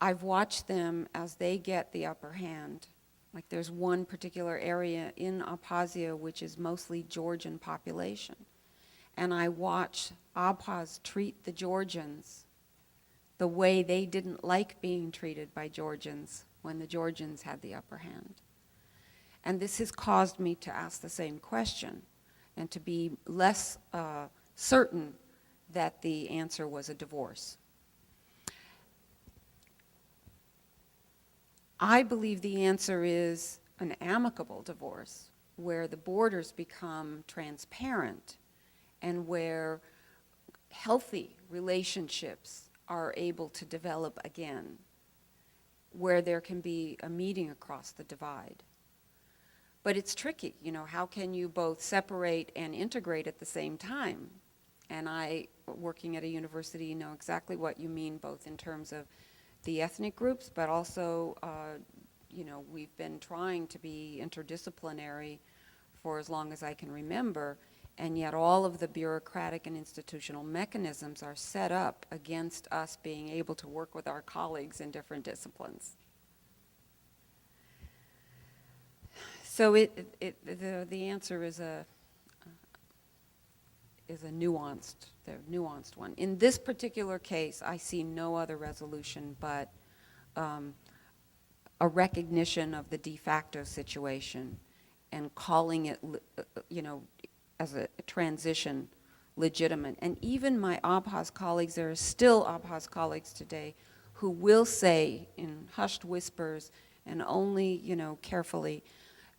I've watched them as they get the upper hand. Like there's one particular area in Abkhazia which is mostly Georgian population. And I watch Abkhaz treat the Georgians the way they didn't like being treated by Georgians when the Georgians had the upper hand. And this has caused me to ask the same question and to be less certain that the answer was a divorce. I believe the answer is an amicable divorce where the borders become transparent and where healthy relationships are able to develop again, where there can be a meeting across the divide. But it's tricky, you know, how can you both separate and integrate at the same time? And I, working at a university, know exactly what you mean, both in terms of the ethnic groups, but also, you know, we've been trying to be interdisciplinary for as long as I can remember, and yet all of the bureaucratic and institutional mechanisms are set up against us being able to work with our colleagues in different disciplines. So the answer is a nuanced one. In this particular case, I see no other resolution but a recognition of the de facto situation and calling it, you know, as a transition legitimate. And even my Abkhaz colleagues, there are still Abkhaz colleagues today who will say in hushed whispers and only, you know, carefully,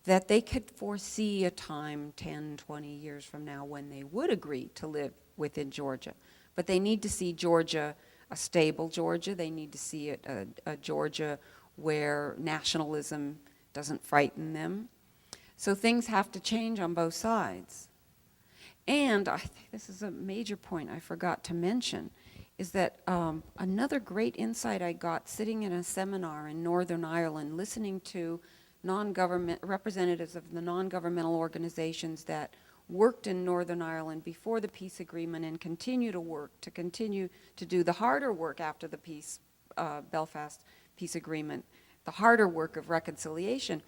that they could foresee a time 10, 20 years from now when they would agree to live within Georgia. But they need to see Georgia, a stable Georgia. They need to see it a Georgia where nationalism doesn't frighten them. So things have to change on both sides. And I think this is a major point I forgot to mention, is that another great insight I got sitting in a seminar in Northern Ireland, listening to non-government representatives of the non-governmental organizations that worked in Northern Ireland before the peace agreement and continue to do the harder work after the Belfast peace agreement, the harder work of reconciliation,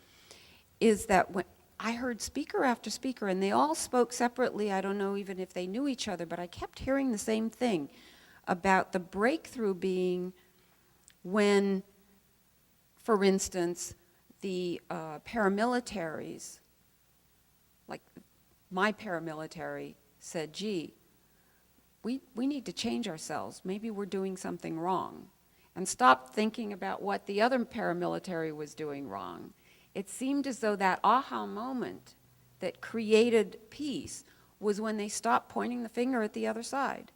is that when I heard speaker after speaker, and they all spoke separately, I don't know even if they knew each other, but I kept hearing the same thing about the breakthrough being when, for instance, the paramilitaries, like my paramilitary, said, gee, we need to change ourselves. Maybe we're doing something wrong. And stopped thinking about what the other paramilitary was doing wrong. It seemed as though that aha moment that created peace was when they stopped pointing the finger at the other side.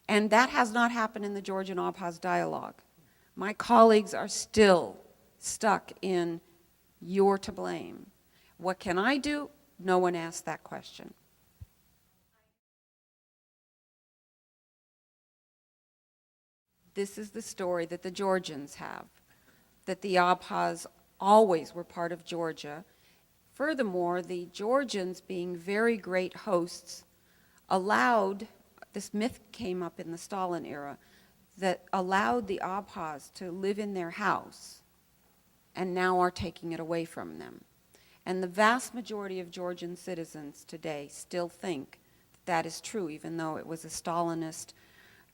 And that has not happened in the Georgian-Abkhaz dialogue. My colleagues are still stuck in, you're to blame. What can I do? No one asked that question. This is the story that the Georgians have, that the Abkhaz always were part of Georgia. Furthermore, the Georgians, being very great hosts, allowed, this myth came up in the Stalin era, that allowed the Abkhaz to live in their house and now are taking it away from them. And the vast majority of Georgian citizens today still think that is true, even though it was a Stalinist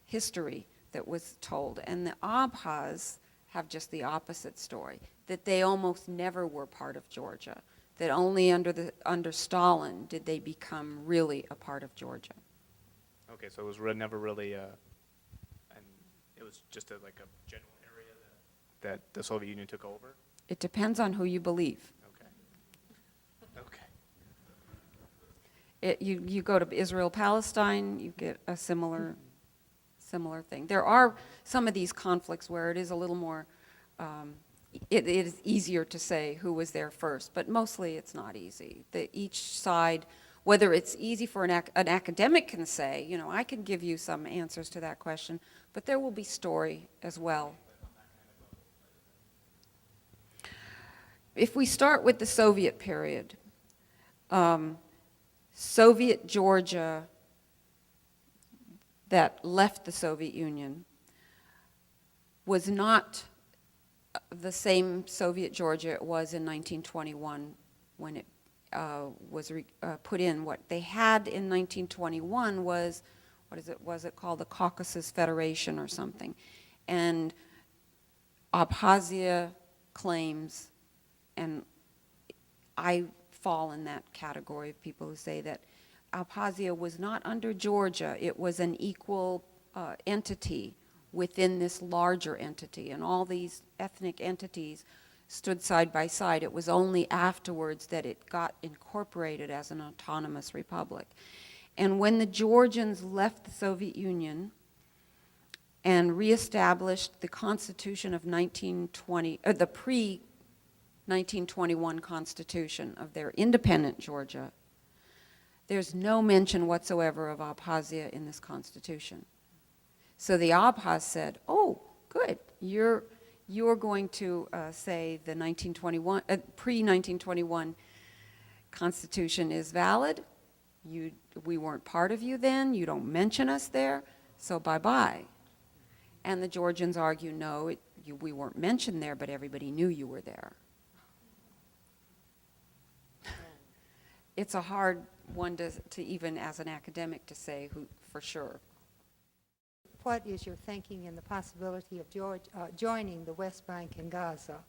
history that was told. And the Abkhaz have just the opposite story, that they almost never were part of Georgia, that only under Stalin did they become really a part of Georgia. Okay, so it was never really, and it was just like a general area that the Soviet Union took over? It depends on who you believe. Okay. You go to Israel-Palestine, you get a similar thing. There are some of these conflicts where it is a little more, it is easier to say who was there first, but mostly it's not easy. Each side, whether it's easy for an academic can say, you know, I can give you some answers to that question, but there will be story as well. If we start with the Soviet period, Soviet Georgia that left the Soviet Union was not the same Soviet Georgia it was in 1921 when it was put in. What they had in 1921 was, was it called the Caucasus Federation or something? And Abkhazia claims, and I fall in that category of people who say that Abkhazia was not under Georgia, it was an equal entity within this larger entity, and all these ethnic entities stood side by side. It was only afterwards that it got incorporated as an autonomous republic. And when the Georgians left the Soviet Union and reestablished the Constitution of 1920, the pre-1921 Constitution of their independent Georgia, there's no mention whatsoever of Abkhazia in this Constitution. So the Abkhaz said, oh, good, you're going to say the pre-1921 Constitution is valid. We weren't part of you then, you don't mention us there, so bye-bye. And the Georgians argue, no, we weren't mentioned there, but everybody knew you were there. It's a hard one to even as an academic to say who for sure. What is your thinking in the possibility of joining the West Bank and Gaza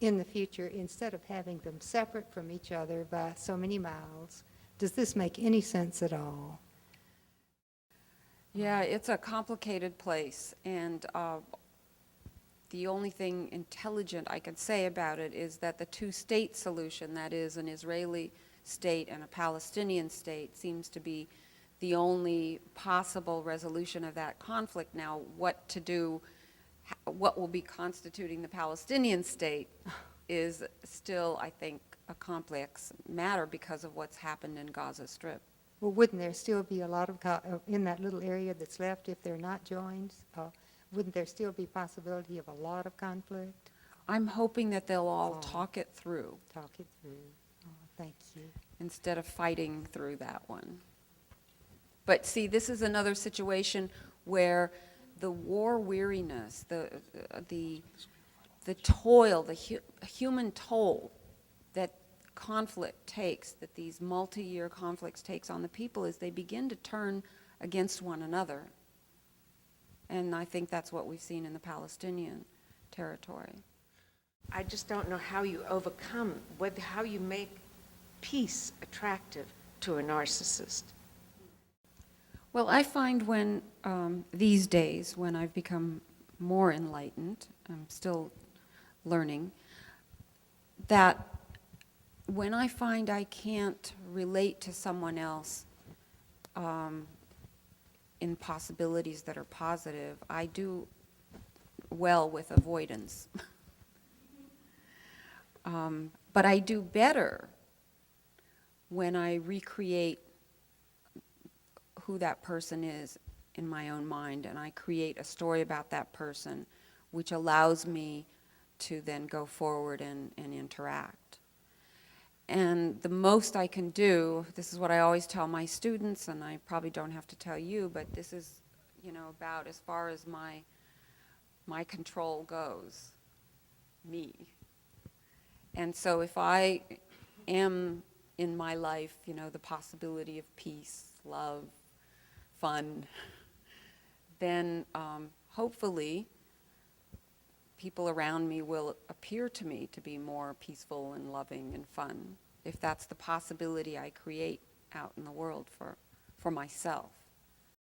in the future instead of having them separate from each other by so many miles? Does this make any sense at all? Yeah, it's a complicated place, and the only thing intelligent I can say about it is that the two-state solution, that is an Israeli state and a Palestinian state, seems to be the only possible resolution of that conflict. Now, what to do, what will be constituting the Palestinian state is still, I think, a complex matter because of what's happened in Gaza Strip. Well, wouldn't there still be a lot of, in that little area that's left, if they're not joined, wouldn't there still be possibility of a lot of conflict? I'm hoping that they'll all talk it through. Talk it through. Oh, thank you. Instead of fighting through that one. But see, this is another situation where the war weariness, the toil, the human toll that conflict takes, that these multi-year conflicts takes on the people, is they begin to turn against one another. And I think that's what we've seen in the Palestinian territory. I just don't know how you overcome, how you make peace attractive to a narcissist. Well, I find when, these days, when I've become more enlightened, I'm still learning, that when I find I can't relate to someone else in possibilities that are positive, I do well with avoidance. But I do better when I recreate who that person is in my own mind, and I create a story about that person which allows me to then go forward and interact. And the most I can do, this is what I always tell my students, and I probably don't have to tell you, but this is, about as far as my control goes, me. And so if I am in my life, the possibility of peace, love, fun, then hopefully people around me will appear to me to be more peaceful and loving and fun, if that's the possibility I create out in the world for myself.